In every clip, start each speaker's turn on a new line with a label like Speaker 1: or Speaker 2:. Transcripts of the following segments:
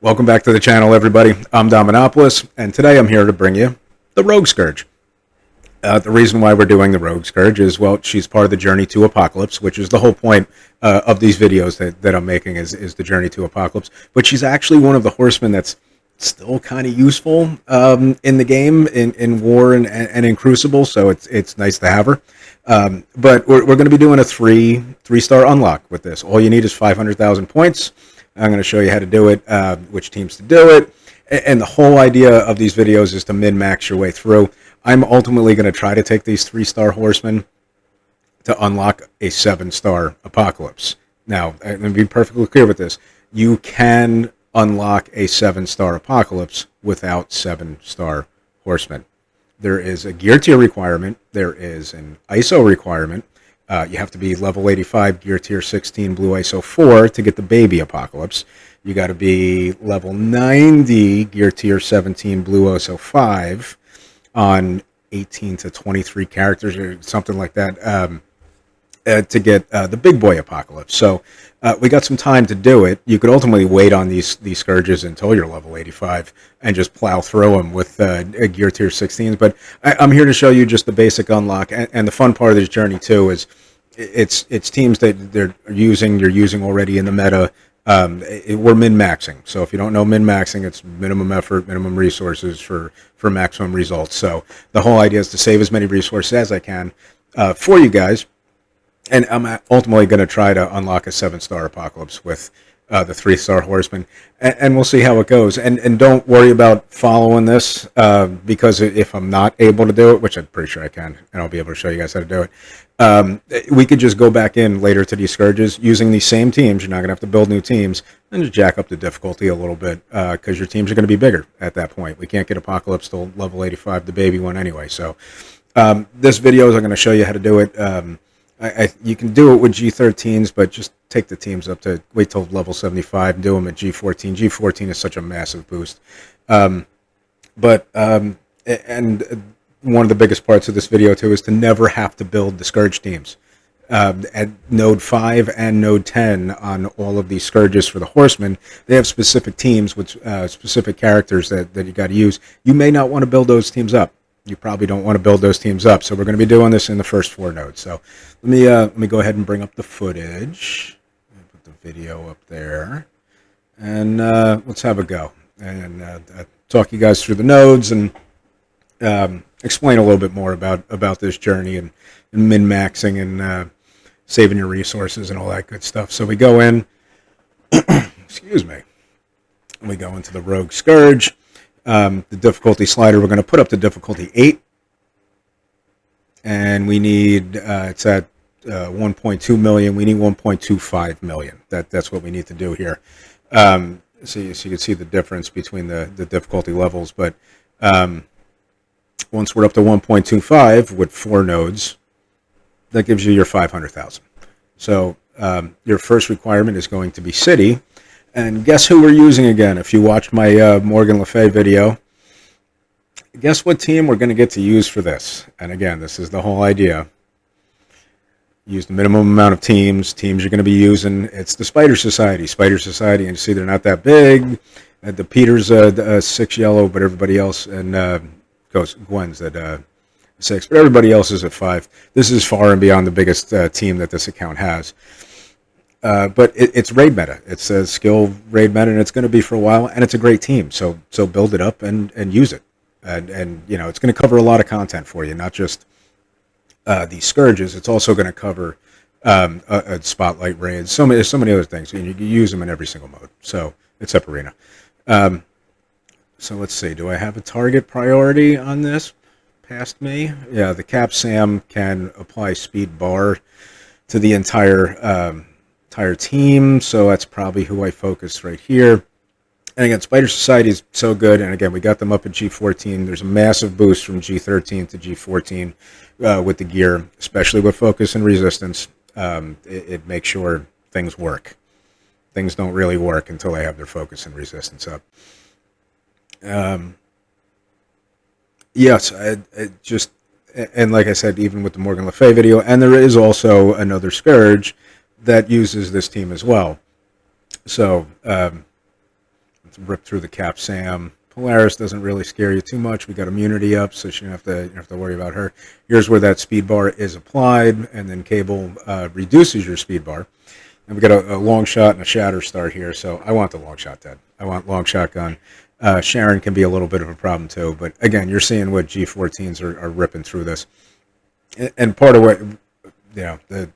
Speaker 1: Welcome back to the channel, everybody. I'm Dominopoulos, and today I'm here to bring you the Rogue Scourge. The reason why we're doing the Rogue Scourge is, well, she's part of the Journey to Apocalypse, which is the whole point of these videos that I'm making is the Journey to Apocalypse. But she's actually one of the horsemen that's still kind of useful in the game, in War and in Crucible, so it's nice to have her. But we're going to be doing a three-star unlock with this. All you need is 500,000 points. I'm going to show you how to do it, which teams to do it, and the whole idea of these videos is to min-max your way through. I'm ultimately going to try to take these 3-star horsemen to unlock a 7-star Apocalypse. Now, I'm going to be perfectly clear with this. You can unlock a 7-star Apocalypse without 7-star horsemen. There is a gear tier requirement. There is an ISO requirement. You have to be level 85, gear tier 16, blue ISO 4 to get the baby Apocalypse. You got to be level 90, gear tier 17, blue ISO 5 on 18 to 23 characters or something like that to get the big boy Apocalypse. So we got some time to do it. You could ultimately wait on these Scourges until you're level 85 and just plow through them with a gear tier 16s. But I'm here to show you just the basic unlock. And the fun part of this journey, too, is it's teams that you're using already in the meta. We're min-maxing. So if you don't know min-maxing, it's minimum effort, minimum resources for maximum results. So the whole idea is to save as many resources as I can for you guys. And I'm ultimately going to try to unlock a 7-star Apocalypse with the 3-star Horseman, and we'll see how it goes. And don't worry about following this, because if I'm not able to do it, which I'm pretty sure I can, and I'll be able to show you guys how to do it, we could just go back in later to these Scourges using these same teams. You're not going to have to build new teams, and just jack up the difficulty a little bit, because your teams are going to be bigger at that point. We can't get Apocalypse till level 85, the baby one anyway. So this video is I'm going to show you how to do it. You can do it with G13s, but just take the teams up to wait till level 75 and do them at G14. G14 is such a massive boost. And one of the biggest parts of this video, too, is to never have to build the Scourge teams. At Node 5 and Node 10 on all of these Scourges for the Horsemen, they have specific teams with specific characters that you got to use. You may not want to build those teams up. You probably don't want to build those teams up. So we're going to be doing this in the first 4 nodes. So let me go ahead and bring up the footage. Put the video up there. And let's have a go. And talk you guys through the nodes and explain a little bit more about this journey and min-maxing and saving your resources and all that good stuff. So we go in, excuse me, we go into the Rogue Scourge. The difficulty slider, we're going to put up to difficulty 8. And we need, it's at 1.2 million. We need 1.25 million. That's what we need to do here. So you can see the difference between the difficulty levels. But once we're up to 1.25 with 4 nodes, that gives you your 500,000. So your first requirement is going to be City. And guess who we're using again? If you watched my Morgan Le Fay video, guess what team we're going to get to use for this? And again, this is the whole idea. Use the minimum amount of teams you're going to be using. It's the Spider Society. Spider Society, and you see they're not that big. The Peter's 6 yellow, but everybody else, and Gwen's at 6, but everybody else is at 5. This is far and beyond the biggest team that this account has. But it's raid meta. It's a skill raid meta, and it's going to be for a while. And it's a great team. So build it up and use it. And you know, it's going to cover a lot of content for you, not just these Scourges. It's also going to cover a spotlight raid. So many other things. And you can use them in every single mode. So it's up arena. So let's see. Do I have a target priority on this? Past me? Yeah, the Cap Sam can apply speed bar to the entire team, so that's probably who I focus right here. And again, Spider Society is so good, and again, we got them up at G14. There's a massive boost from G13 to G14 with the gear, especially with focus and resistance. It makes sure things work. Things don't really work until they have their focus and resistance up. Yes, and like I said, even with the Morgan Le Fay video, and there is also another Scourge that uses this team as well. So, let Let's rip through the Cap Sam. Polaris doesn't really scare you too much. We got immunity up, so you don't have to worry about her. Here's where that speed bar is applied, and then Cable reduces your speed bar. And we got a long shot and a shatter start here, so I want the long shot dead. I want long shotgun. Sharon can be a little bit of a problem too, but again, you're seeing what G14s are ripping through this. And part of what, the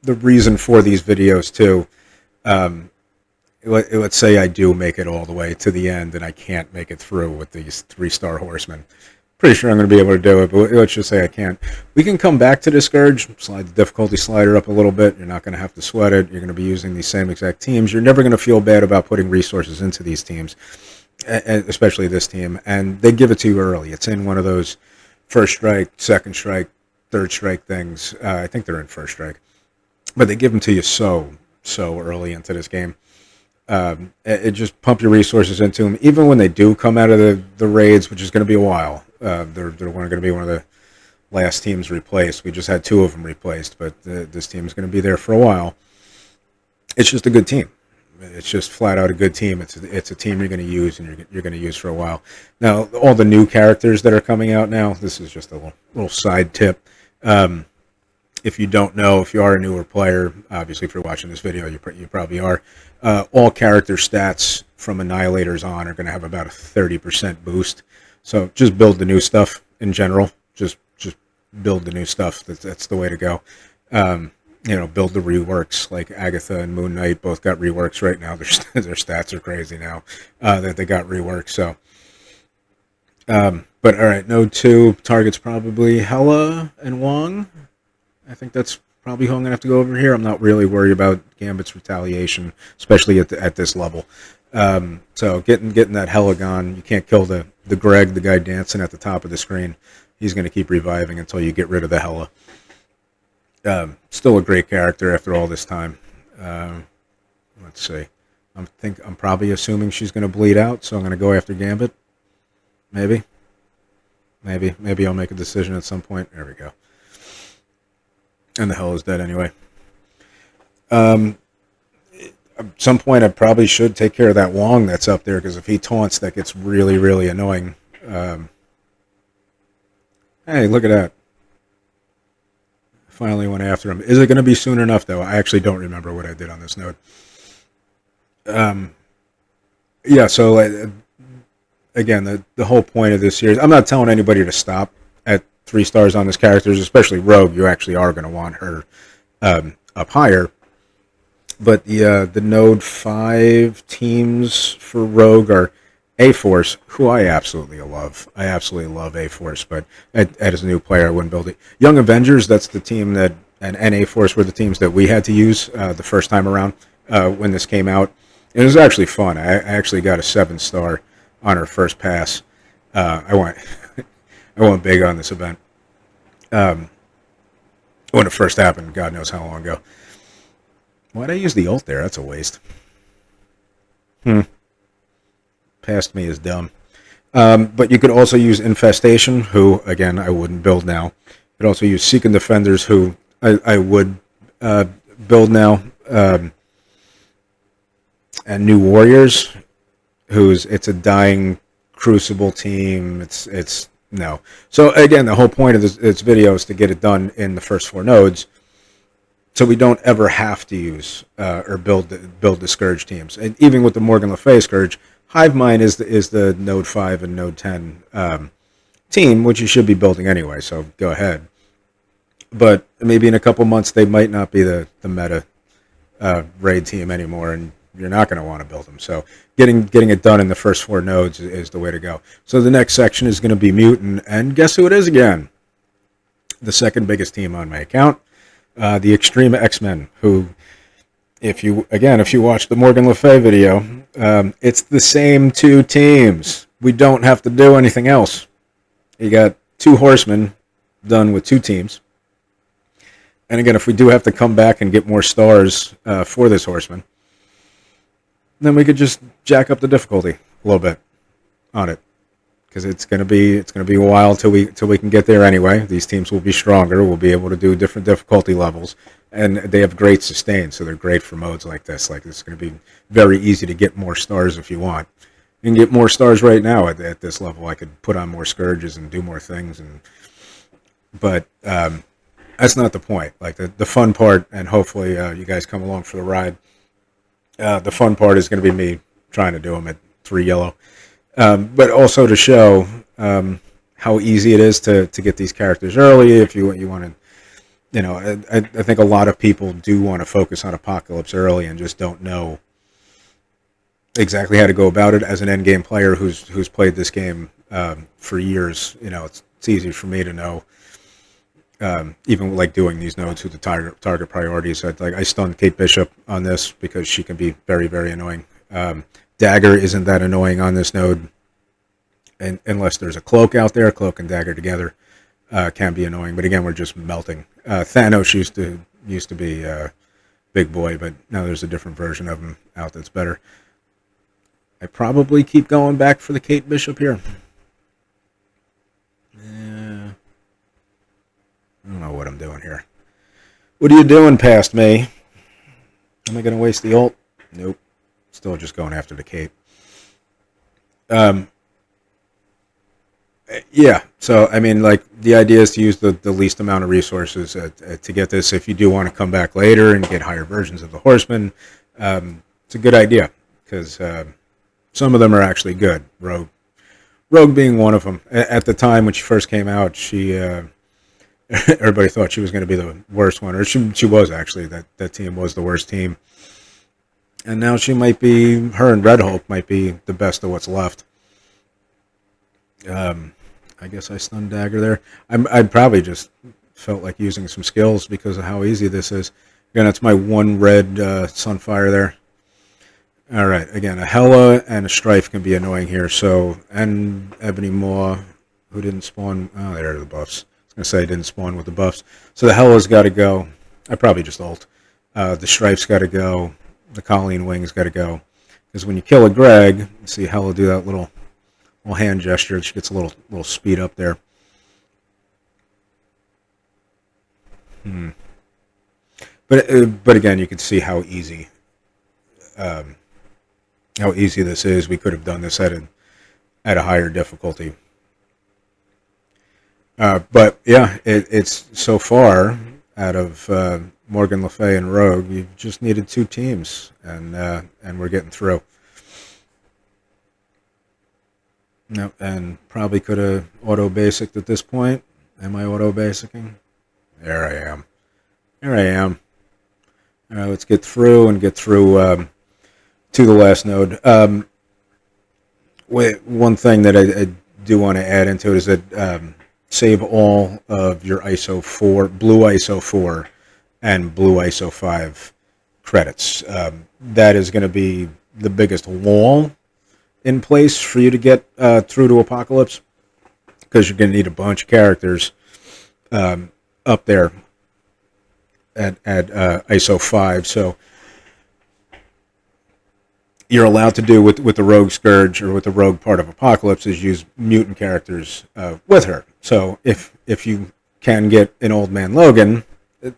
Speaker 1: reason for these videos too, let's say I do make it all the way to the end and I can't make it through with these 3-star horsemen. Pretty sure I'm going to be able to do it, but let's just say I can't. We can come back to the Scourge, slide the difficulty slider up a little bit. You're not going to have to sweat it. You're going to be using these same exact teams. You're never going to feel bad about putting resources into these teams, especially this team. And they give it to you early. It's in one of those first strike, second strike, third strike things. I think they're in first strike. But they give them to you so early into this game. It just pump your resources into them. Even when they do come out of the raids, which is going to be a while. They're going to be one of the last teams replaced. We just had 2 of them replaced, but this team is going to be there for a while. It's just a good team. It's just flat out a good team. It's a team you're going to use and you're going to use for a while. Now, all the new characters that are coming out now, this is just a little side tip. If you don't know, if you are a newer player, obviously if you're watching this video, you probably are, all character stats from Annihilators on are going to have about a 30% boost. So just build the new stuff in general. Just build the new stuff. That's the way to go. Build the reworks. Like Agatha and Moon Knight both got reworks right now. Their stats are crazy now that they got reworks. So, but all right, node 2 targets probably Hela and Wong. I think that's probably who I'm gonna have to go over here. I'm not really worried about Gambit's retaliation, especially at this level. So getting that Hela gone, you can't kill the Greg, the guy dancing at the top of the screen. He's going to keep reviving until you get rid of the Hela. Still a great character after all this time. Let's see. I'm probably assuming she's going to bleed out, so I'm going to go after Gambit. Maybe I'll make a decision at some point. There we go. And the Hela's dead anyway. At some point, I probably should take care of that Wong that's up there, because if he taunts, that gets really, really annoying. Hey, look at that. Finally went after him. Is it going to be soon enough, though? I actually don't remember what I did on this node. So, again, the whole point of this series, I'm not telling anybody to stop at 3 stars on this character, especially Rogue. You actually are going to want her up higher. But the Node 5 teams for Rogue are A-Force, who I absolutely love. I absolutely love A-Force, but as a new player, I wouldn't build it. Young Avengers, that's the team that, and A-Force were the teams that we had to use the first time around when this came out. It was actually fun. I actually got a 7-star on her first pass. I went big on this event. When it first happened, God knows how long ago. Why'd I use the ult there? That's a waste. Past me is dumb. But you could also use Infestation, who, again, I wouldn't build now. You could also use Seeking Defenders, who I would build now. And New Warriors, it's a dying Crucible team. It's no. So, again, the whole point of this video is to get it done in the first 4 nodes, so we don't ever have to use or build the Scourge teams. And even with the Morgan Le Fay Scourge, Hivemind is the Node 5 and Node 10 team, which you should be building anyway, so go ahead. But maybe in a couple months they might not be the meta raid team anymore, and you're not going to want to build them. So getting it done in the first 4 nodes is the way to go. So the next section is going to be Mutant, and guess who it is again? The second biggest team on my account. The Extreme X-Men, who, if you watch the Morgan Le Fay video, it's the same 2 teams. We don't have to do anything else. You got 2 horsemen done with 2 teams. And again, if we do have to come back and get more stars for this horseman, then we could just jack up the difficulty a little bit on it. Because it's gonna be a while till we can get there anyway. These teams will be stronger. We'll be able to do different difficulty levels. and they have great sustain, so they're great for modes like this. Like, it's going to be very easy to get more stars if you want. You can get more stars right now at this level. I could put on more Scourges and do more things, but that's not the point. Like, the fun part, and hopefully you guys come along for the ride. The fun part is going to be me trying to do them at 3 yellow, but also to show how easy it is to get these characters early. If you want to, I think a lot of people do want to focus on Apocalypse early and just don't know exactly how to go about it. As an endgame player who's played this game for years, it's easy for me to know. Even like doing these nodes with the target priorities, I stunned Kate Bishop on this because she can be very, very annoying. Dagger isn't that annoying on this node, and unless there's a cloak out there. Cloak and dagger together can be annoying, but again, we're just melting. Thanos used to be big boy, but now there's a different version of him out that's better. I probably keep going back for the Kate Bishop here. Yeah. I don't know what I'm doing here. What are you doing past me? Am I going to waste the ult? Nope. Still just going after the Kate. Yeah, so, I mean, like, the idea is to use the least amount of resources to get this. If you do want to come back later and get higher versions of the Horseman, it's a good idea, because some of them are actually good. Rogue being one of them. At the time when she first came out, everybody thought she was going to be the worst one, or she was actually. That team was the worst team. And now she might be, her and Red Hulk might be the best of what's left. I guess I stunned Dagger there. I probably just felt like using some skills because of how easy this is. Again, that's my one red Sunfire there. Alright, again, a Hela and a Strife can be annoying here. So, and Ebony Maw, who didn't spawn. Oh, there are the buffs. I was going to say I didn't spawn with the buffs. So the Hela's got to go. I probably just ult. The Strife's got to go. The Colleen Wing's got to go. Because when you kill a Greg, you see Hela do that little hand gesture. She gets a little speed up there. But again, you can see how easy this is. We could have done this at a higher difficulty. But yeah, it's so far out of Morgan Le Fay and Rogue, you just needed 2 teams, and we're getting through. No, and probably could have auto-basicked at this point. Am I auto-basicking? There I am. All right, let's get through to the last node. One thing that I do want to add into it is that save all of your ISO 4, blue ISO 4, and blue ISO 5 credits. That is going to be the biggest wall in place for you to get through to Apocalypse, because you're going to need a bunch of characters up there at ISO 5. So you're allowed to do with the Rogue Scourge, or with the Rogue part of Apocalypse, is use mutant characters with her. So if you can get an Old Man Logan,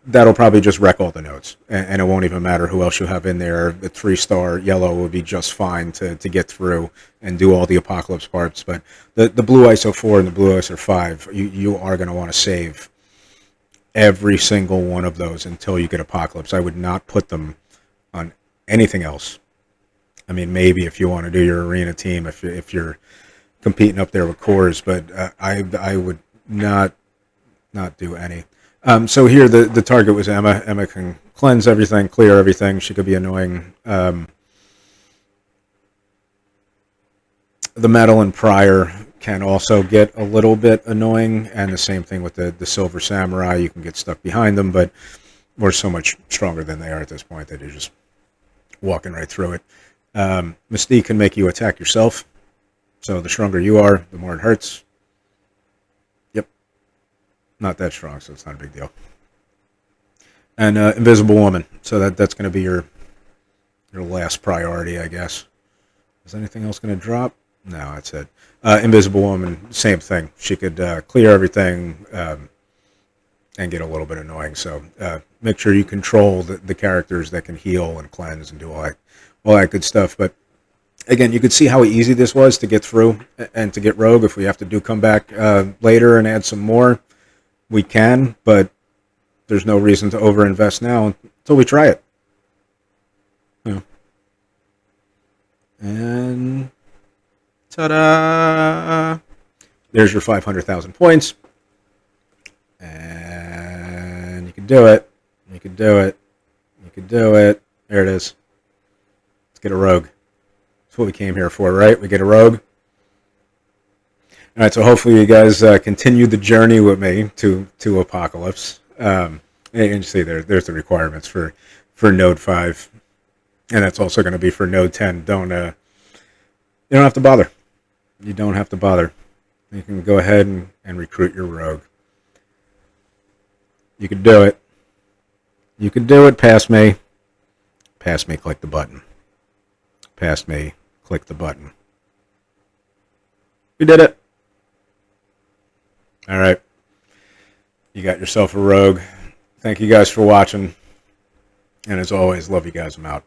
Speaker 1: that'll probably just wreck all the nodes, and it won't even matter who else you have in there. The 3-star yellow would be just fine to get through and do all the Apocalypse parts. But the blue ISO 4 and the blue ISO 5, you are going to want to save every single one of those until you get Apocalypse. I would not put them on anything else. I mean, maybe if you want to do your arena team, if you're competing up there with cores, but I would not do any. So here the target was Emma. Emma can cleanse everything, clear everything. She could be annoying. The Madeline Pryor can also get a little bit annoying, and the same thing with the Silver Samurai. You can get stuck behind them, but we're so much stronger than they are at this point that you're just walking right through it. Mystique can make you attack yourself, so the stronger you are, the more it hurts. Yep, not that strong, so it's not a big deal. And Invisible Woman, so that's going to be your last priority, I guess. Is anything else going to drop? No, that's it. Invisible Woman, same thing. She could clear everything, and get a little bit annoying. So make sure you control the characters that can heal and cleanse and do all that good stuff. But again, you could see how easy this was to get through and to get Rogue. If we have to come back later and add some more, we can, but there's no reason to overinvest now until we try it. Yeah. And ta-da! There's your 500,000 points. And you can do it. You can do it. You can do it. There it is. Let's get a Rogue. That's what we came here for, right? We get a Rogue. All right, so hopefully you guys continue the journey with me to Apocalypse. And you see there's the requirements for Node 5. And that's also going to be for Node 10. You don't have to bother. You don't have to bother. You can go ahead and recruit your Rogue. You can do it. You can do it. Pass me. Pass me. Click the button. Pass me. Click the button. We did it. All right. You got yourself a Rogue. Thank you guys for watching. And as always, love you guys. I'm out.